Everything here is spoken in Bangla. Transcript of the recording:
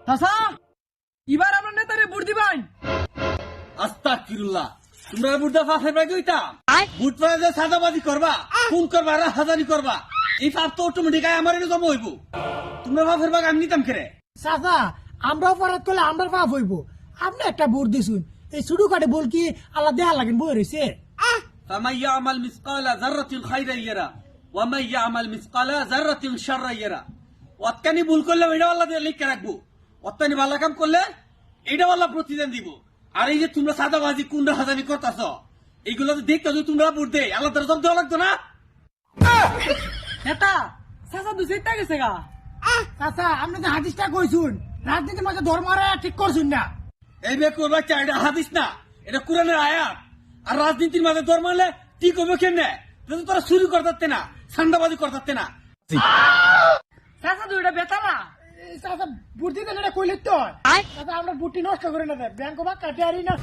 চাচা এবার আমরা নেতারে ভোট দিবাই। আস্তাগফিরুল্লাহ, তোমরা বুড়দা ফাঁসের ভাই কইতা বুট পাড়া যে সাদাবাজি করবা, খুন করবা, রাহাজানি করবা, এই পাপ তো অটোমেটিক আমার এটা জমা হইব। তোমরা ফাঁসের ভাগ আমি নিতাম কেরে? চাচা আমরা অপরাধ করলে আমরা পাপ হইব। আপনি একটা ভোট দিছুন, এই ছুটু কাটে বল কি আল্লাহ দেহা লাগেন বই রয়েছে। فمن يعمل مثقال ذرة خيرا يرى ومن يعمل مثقال ذرة شرا يرى। অতকানি ভুল করলে এটা আল্লাহ দিয়ে লিখে রাখবো, অতকানি ভালো কাম করলে এটা আল্লাহ প্রতিদান দিব। আর এই যে তোমরা সাদাবাজি কোন রাহাজানি করতেছ, এইগুলো তো দেখতে যদি তোমরা ভোট দেয় আল্লাহ তার জব দেওয়া লাগতো না? নেতা চাচা দু চিন্তা গেছে গা। চাচা আপনি যে হাদিসটা কইছুন, রাজনীতির মাঝে ধর্ম ঠিক করছুন না। এই বেকুর বাচ্চা, এটা হাদিস না, এটা কোরআনের আয়াত। আর রাজনীতির মাঝে দর মারলে ঠিক হবে কেমনে? যদি তোরা চুরি করতে না, সান্দাবাজি করতে না। চাচা দুইটা বেতা না। চাচা ভোট দিতে এটা কইলে তো চাচা আমরা ভোটটি নষ্ট করে না, ব্যাংক বা কাটে আরি না।